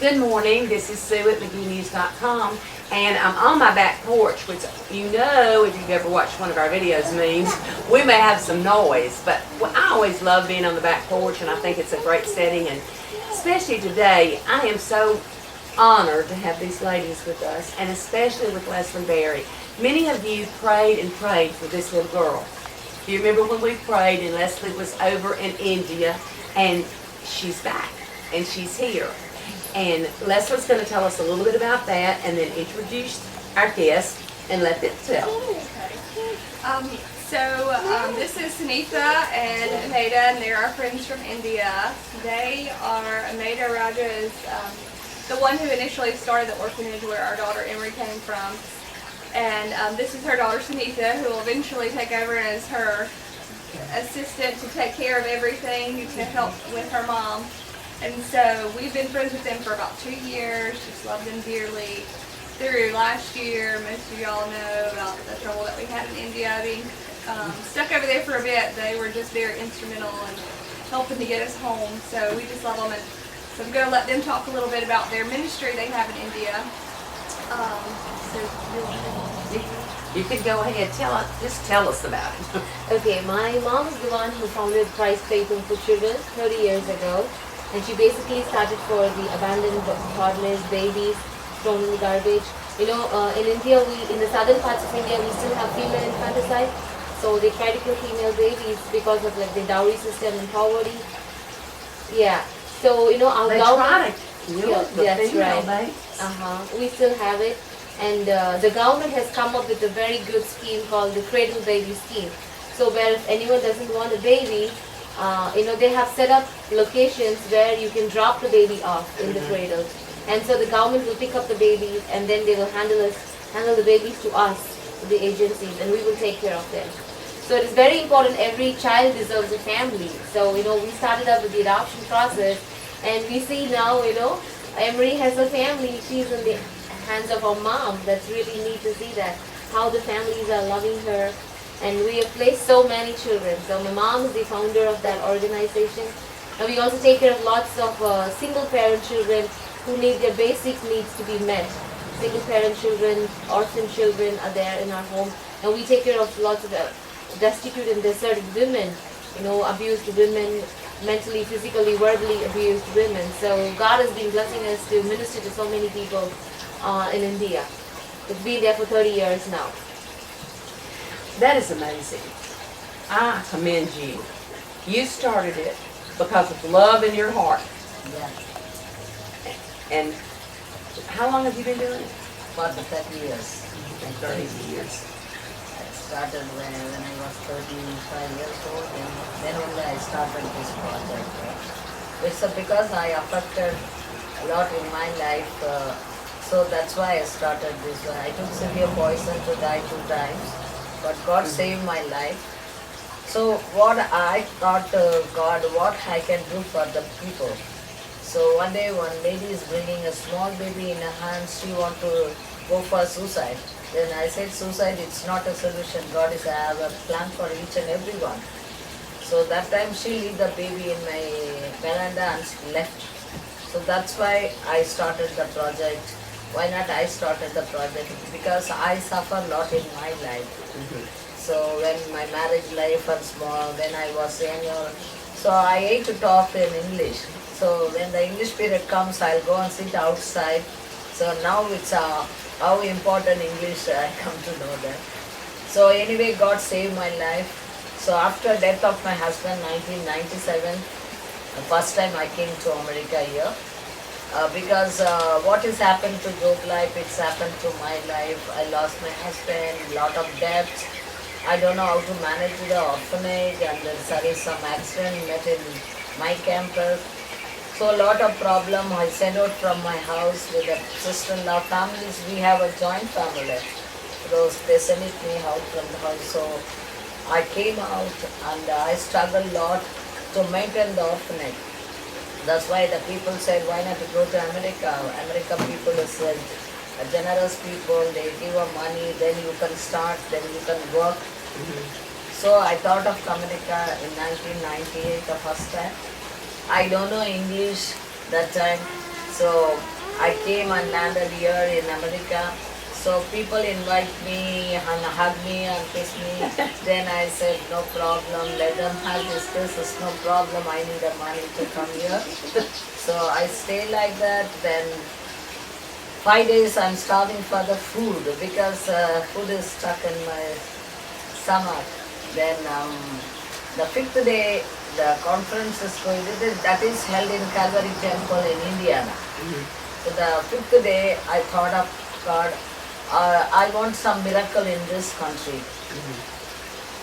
Good morning, this is Sue at McGeeNews.com, and I'm on my back porch, which you know, if you've ever watched one of our videos, means we may have some noise, but I always love being on the back porch, and I think it's a great setting, and especially today, I am so honored to have these ladies with us, and especially with Leslie Berry. Many of you prayed and prayed for this little girl. You remember when we prayed and Leslie was over in India, and she's back, and she's here. And Leslie's going to tell us a little bit about that and then introduce our guest and let them tell. This is Sunitha and Maida, and they're our friends from India. They are, Maida Raja is the one who initially started the orphanage where our daughter Emery came from. And this is her daughter Sunitha, who will eventually take over as her assistant to take care of everything, to help with her mom. And so we've been friends with them for about 2 years, just love them dearly. Through last year, most of y'all know about the trouble that we had in India, being stuck over there for a bit. They were just very instrumental in helping to get us home, so we just love them. And so I'm going to let them talk a little bit about their ministry they have in India. You can go ahead, just tell us about it. Okay, my mom is the one who founded Christ Faith Home for Children 30 years ago. And she basically started for the abandoned toddlers, babies thrown in the garbage. You know, in India, in the southern parts of India, we still have female infanticide. So they try to kill female babies because of like the dowry system and poverty. Yeah. So you know, our government. That's right. We still have it, and the government has come up with a very good scheme called the Cradle Baby Scheme. So where if anyone doesn't want a baby, they have set up locations where you can drop the baby off in the cradle, and so the government will pick up the babies, and then they will handle the babies to us, the agencies, and we will take care of them. So it is very important. Every child deserves a family. So we started up with the adoption process, and we see now Emery has a family. She's in the hands of her mom. That's really neat to see that how the families are loving her. And we have placed so many children. So my mom is the founder of that organization. And we also take care of lots of single parent children who need their basic needs to be met. Single parent children, orphan children are there in our home. And we take care of lots of destitute and deserted women, abused women, mentally, physically, verbally abused women. So God has been blessing us to minister to so many people in India. It's been there for 30 years now. That is amazing. I commend you. You started it because of love in your heart. Yeah. And how long have you been doing it? For the 30 years. 30 years. I started when I was 35 years old, and then only I started this project. It's because I affected a lot in my life, so that's why I started this one. I took severe poison to die 2 times. But God saved my life. So what I thought, God, what I can do for the people. So one day one lady is bringing a small baby in her hands. She want to go for suicide. Then I said, suicide, it's not a solution. God is have a plan for each and every one. So that time she leave the baby in my veranda and left. So that's why I started the project. Why not I started the project? Because I suffer a lot in my life. So when my marriage life was small, when I was younger, so I hate to talk in English. So when the English period comes, I'll go and sit outside. So now it's how important English I come to know that. So anyway, God saved my life. So after death of my husband, 1997, the first time I came to America here. Because what has happened to Job life, it's happened to my life. I lost my husband, lot of debts. I don't know how to manage the orphanage, and then there is some accident met in my campus. So a lot of problem. I sent out from my house with a sister-in-law families. We have a joint family. So they sent me out from the house. So I came out and I struggled a lot to maintain the orphanage. That's why the people said, why not go to America? American people is generous people, they give you money, then you can start, then you can work. So I thought of America in 1998 the first time. I don't know English that time. So I came and landed here in America. So people invite me and hug me and kiss me. Then I said, no problem, let them hug this kisses, no problem. I need the money to come here. So I stay like that. Then 5 days I'm starving for the food because food is stuck in my stomach. Then the 5th day, the conference is going. That is held in Calvary Temple in Indiana. So the 5th day, I thought of God. I want some miracle in this country.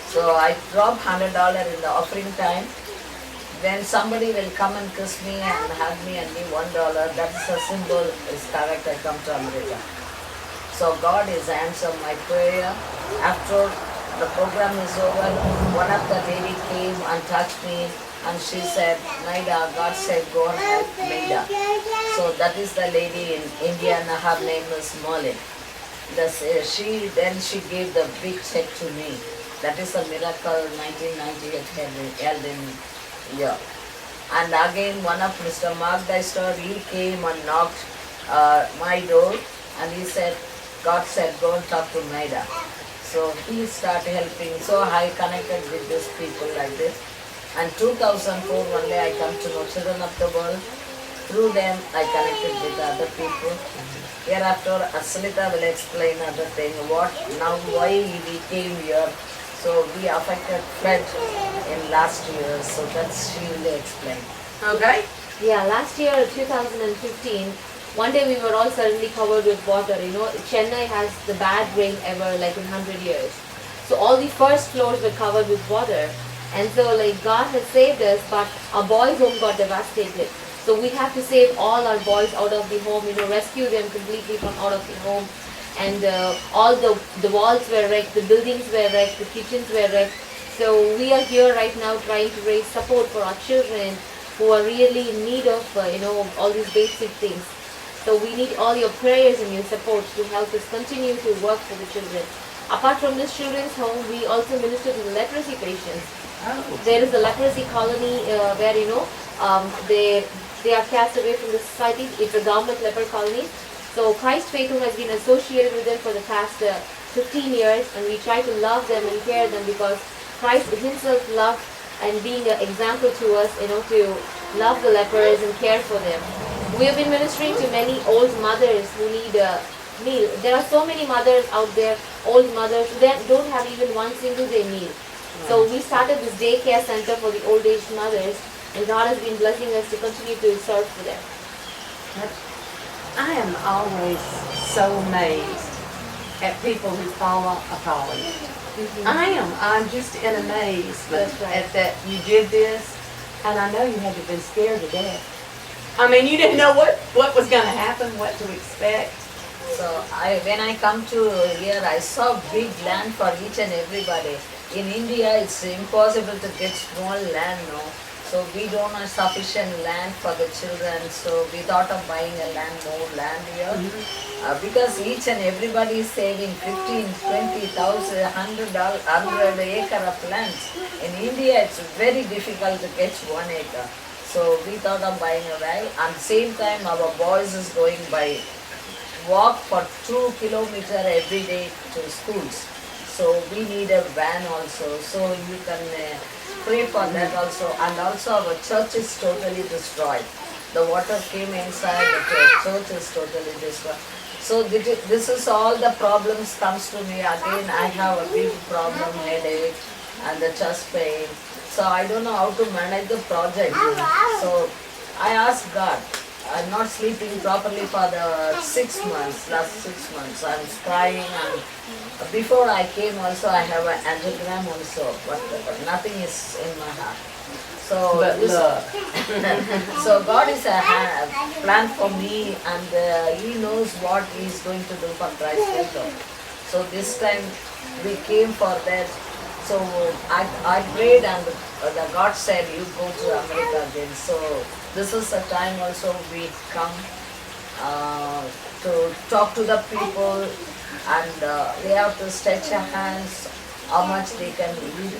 So I dropped $100 in the offering time. Then somebody will come and kiss me and hug me and give $1. That's a symbol. Is correct. I come to America. So God is answered my prayer. After the program is over, one of the lady came and touched me and she said, Maida, God said go and help Maida. So that is the lady in Indiana. Her name is Molly. She gave the big check to me. That is a miracle 1998 held in here. And again one of Mr. Mark Deister, he came and knocked my door and he said, God said go and talk to Maida. So he started helping. So I connected with these people like this. And 2004 one day I come to know Children of the World. Through them I connected with other people. Hereafter Aslita will explain other thing, why we came here. So we affected flood in last year, so that's she will explain. Okay. Yeah, last year, 2015, one day we were all suddenly covered with water. Chennai has the bad rain ever, like in 100 years. So all the first floors were covered with water. And so God has saved us, but our boys' home got devastated. So we have to save all our boys out of the home, rescue them completely from out of the home. And all the walls were wrecked, the buildings were wrecked, the kitchens were wrecked. So we are here right now trying to raise support for our children who are really in need of, all these basic things. So we need all your prayers and your support to help us continue to work for the children. Apart from this children's home, we also minister to the leprosy patients. There is a leprosy colony where, they are cast away from the society. It's a government leper colony. So Christ Faith Home has been associated with them for the past 15 years, and we try to love them and care them because Christ himself loved and being an example to us, to love the lepers and care for them. We have been ministering to many old mothers who need a meal. There are so many mothers out there, old mothers, who don't have even one single day meal. So we started this daycare center for the old age mothers, and God has been blessing us to continue to serve for them. I am always so amazed at people who follow a calling. I'm just in amazement That's right. at that you did this, and I know you had to have been scared to death. I mean, you didn't know what was going to happen, what to expect. So when I come to here, I saw big land for each and everybody. In India, it's impossible to get small land, no. So we don't have sufficient land for the children. So we thought of buying more land here. Because each and everybody is saving 15, 20,000, 100 acre of lands. In India, it's very difficult to get 1 acre. So we thought of buying a land. And same time, our boys is going by walk for 2 kilometers every day to schools. So we need a van also. So you can pray for that also. And also our church is totally destroyed. The water came inside, the church is totally destroyed. So this is all the problems comes to me. Again, I have a big problem, headache and the chest pain. So I don't know how to manage the project. So I asked God. I'm not sleeping properly for the last 6 months. I'm crying, and before I came also I have an angiogram also, but nothing is in my heart. So so God is a plan for me, and He knows what He is going to do for Christ Faith. So this time we came for that. So I prayed, and the God said, you go to America again. So this is the time also we come to talk to the people, and we have to stretch our hands, how much they can lead.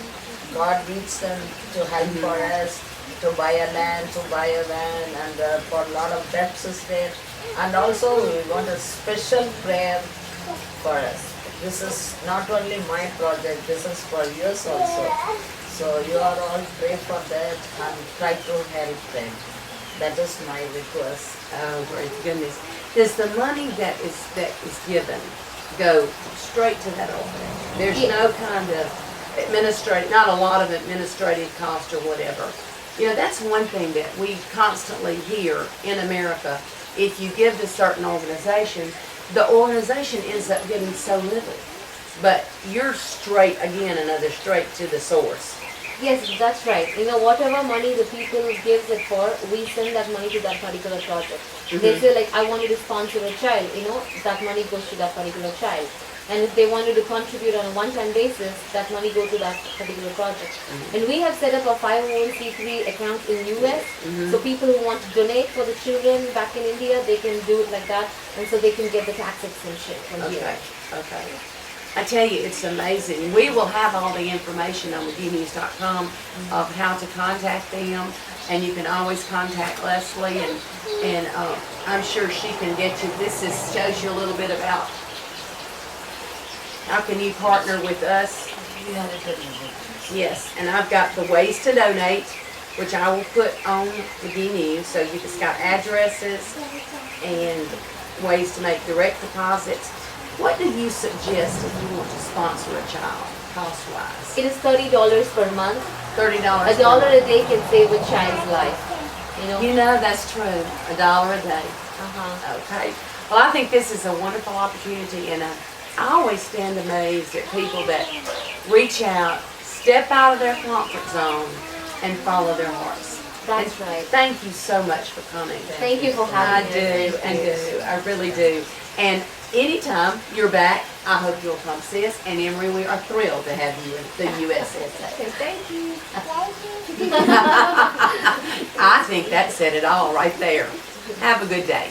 God leads them to help for us. to buy a land, and for a lot of debts is there. And also we want a special prayer for us. This is not only my project, this is for yours also. So you are all pray for that and try to help them. That is my request. Oh, great goodness. Does the money that is given go straight to that orphanage? There's no kind of administrative, not a lot of administrative cost or whatever. You know, that's one thing that we constantly hear in America. If you give to certain organization, the organization ends up getting so little. But you're straight, again, another straight to the source. Yes, that's right. You know, whatever money the people gives it for, we send that money to that particular project. They say like, I want you to sponsor a child, you know, that money goes to that particular child. And if they wanted to contribute on a one-time basis, that money goes to that particular project. And we have set up a 501c3 account in US, so people who want to donate for the children back in India, they can do it like that, and so they can get the tax exemption from here. Okay. I tell you, it's amazing. We will have all the information on McGeeNews.com of how to contact them, and you can always contact Leslie, and I'm sure she can get you. Shows you a little bit about how can you partner with us. Yes, and I've got the ways to donate, which I will put on McGee News, so you just got addresses and ways to make direct deposits. What do you suggest if you want to sponsor a child, cost-wise? It is $30 per month. $30. $1 a day can save a child's life. You know, that's true. $1 a day. Okay. Well, I think this is a wonderful opportunity, and I always stand amazed at people that reach out, step out of their comfort zone, and follow their hearts. That's right. Thank you so much for coming. Thank you for having me. I really do. And anytime you're back, I hope you'll come see us. And Emery, we are thrilled to have you in the USA. Thank you. I think that said it all right there. Have a good day.